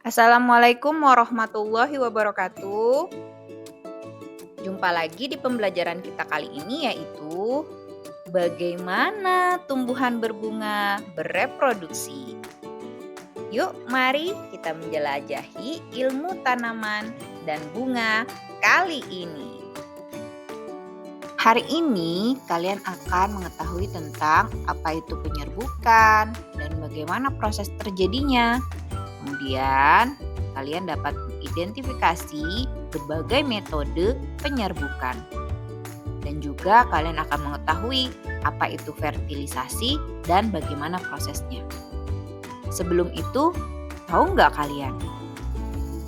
Assalamualaikum warahmatullahi wabarakatuh. Jumpa lagi di pembelajaran kita kali ini yaitu bagaimana tumbuhan berbunga bereproduksi. Yuk mari kita menjelajahi ilmu tanaman dan bunga kali ini. Hari ini kalian akan mengetahui tentang apa itu penyerbukan dan bagaimana proses terjadinya. Kemudian, kalian dapat mengidentifikasi berbagai metode penyerbukan. Dan juga kalian akan mengetahui apa itu fertilisasi dan bagaimana prosesnya. Sebelum itu, tahu nggak kalian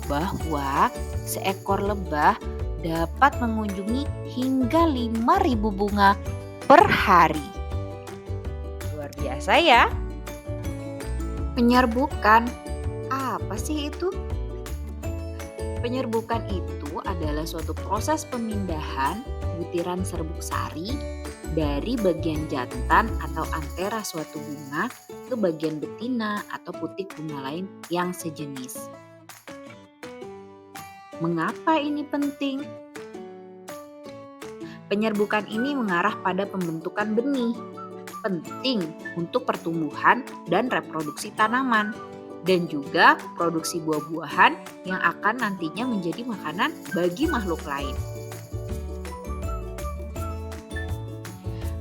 bahwa seekor lebah dapat mengunjungi hingga 5.000 bunga per hari. Luar biasa ya. Penyerbukan, apa sih itu? Penyerbukan itu adalah suatu proses pemindahan butiran serbuk sari dari bagian jantan atau antera suatu bunga ke bagian betina atau putik bunga lain yang sejenis. Mengapa ini penting? Penyerbukan ini mengarah pada pembentukan benih, penting untuk pertumbuhan dan reproduksi tanaman, dan juga produksi buah-buahan yang akan nantinya menjadi makanan bagi makhluk lain.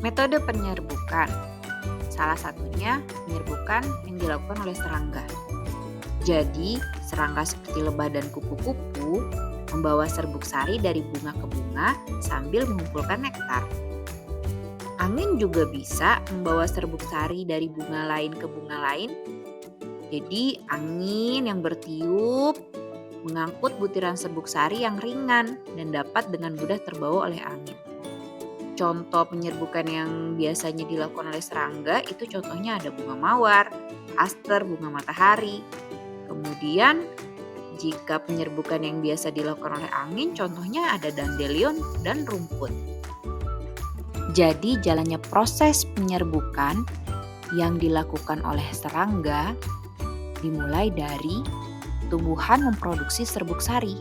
Metode penyerbukan, salah satunya penyerbukan yang dilakukan oleh serangga. Jadi, serangga seperti lebah dan kupu-kupu membawa serbuk sari dari bunga ke bunga sambil mengumpulkan nektar. Angin juga bisa membawa serbuk sari dari bunga lain ke bunga lain. Jadi, angin yang bertiup mengangkut butiran serbuk sari yang ringan dan dapat dengan mudah terbawa oleh angin. Contoh penyerbukan yang biasanya dilakukan oleh serangga itu contohnya ada bunga mawar, aster, bunga matahari. Kemudian jika penyerbukan yang biasa dilakukan oleh angin contohnya ada dandelion dan rumput. Jadi jalannya proses penyerbukan yang dilakukan oleh serangga dimulai dari tumbuhan memproduksi serbuk sari.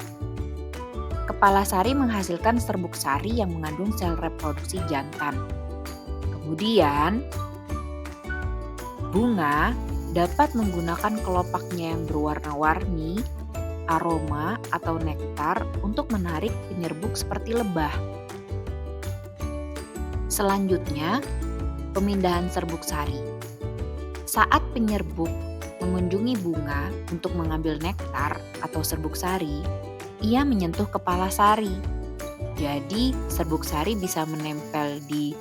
Kepala sari menghasilkan serbuk sari yang mengandung sel reproduksi jantan. Kemudian bunga dapat menggunakan kelopaknya yang berwarna-warni, aroma atau nektar untuk menarik penyerbuk seperti lebah. Selanjutnya, pemindahan serbuk sari. Saat penyerbuk mengunjungi bunga untuk mengambil nektar atau serbuk sari, ia menyentuh kepala sari. Jadi, serbuk sari bisa menempel di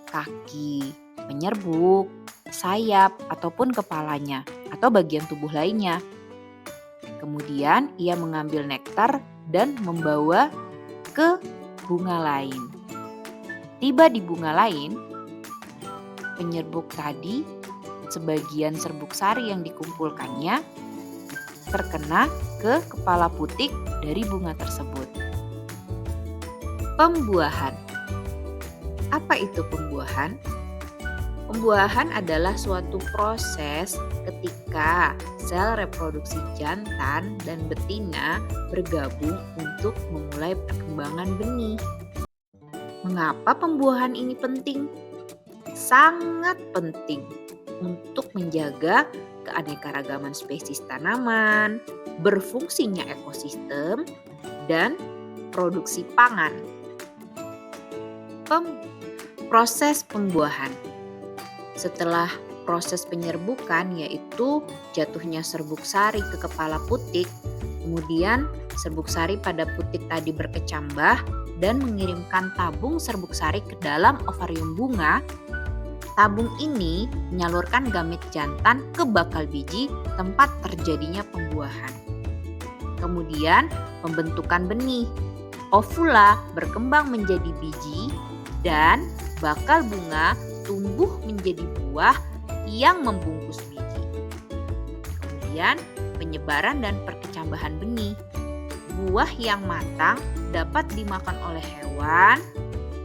kaki penyerbuk, sayap, ataupun kepalanya, atau bagian tubuh lainnya. Kemudian ia mengambil nektar dan membawa ke bunga lain. Tiba di bunga lain, penyerbuk tadi, sebagian serbuk sari yang dikumpulkannya terkena ke kepala putik dari bunga tersebut. Pembuahan. Apa itu pembuahan? Pembuahan adalah suatu proses ketika sel reproduksi jantan dan betina bergabung untuk memulai perkembangan benih. Mengapa pembuahan ini penting? Sangat penting untuk menjaga keanekaragaman spesies tanaman, berfungsinya ekosistem, dan produksi pangan. Proses pembuahan. Setelah proses penyerbukan yaitu jatuhnya serbuk sari ke kepala putik, kemudian serbuk sari pada putik tadi berkecambah dan mengirimkan tabung serbuk sari ke dalam ovarium bunga. Tabung ini menyalurkan gamet jantan ke bakal biji tempat terjadinya pembuahan. Kemudian pembentukan benih. Ovula berkembang menjadi biji dan bakal bunga tumbuh menjadi buah yang membungkus biji. Kemudian penyebaran dan perkecambahan benih. Buah yang matang dapat dimakan oleh hewan,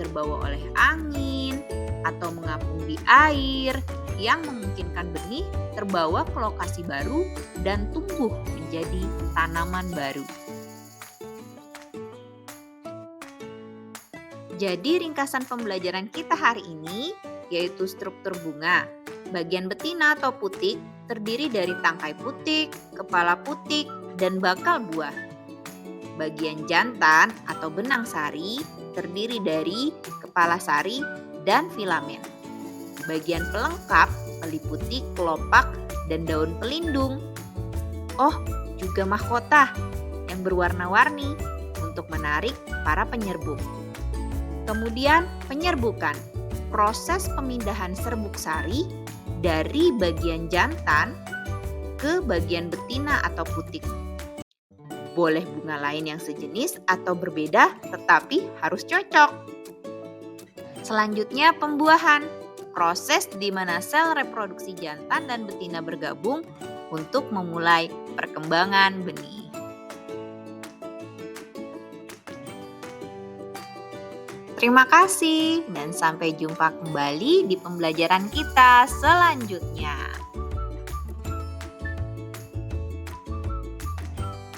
terbawa oleh angin, atau mengapung di air yang memungkinkan benih terbawa ke lokasi baru dan tumbuh menjadi menjadi tanaman baru. Jadi ringkasan pembelajaran kita hari ini yaitu struktur bunga. Bagian betina atau putik terdiri dari tangkai putik, kepala putik, dan bakal buah. Bagian jantan atau benang sari terdiri dari kepala sari dan filamen. Bagian pelengkap meliputi kelopak dan daun pelindung. Oh, juga mahkota yang berwarna-warni untuk menarik para penyerbuk. Kemudian penyerbukan, proses pemindahan serbuk sari dari bagian jantan ke bagian betina atau putik. Boleh bunga lain yang sejenis atau berbeda, tetapi harus cocok. Selanjutnya pembuahan, proses di mana sel reproduksi jantan dan betina bergabung untuk memulai perkembangan benih. Terima kasih dan sampai jumpa kembali di pembelajaran kita selanjutnya.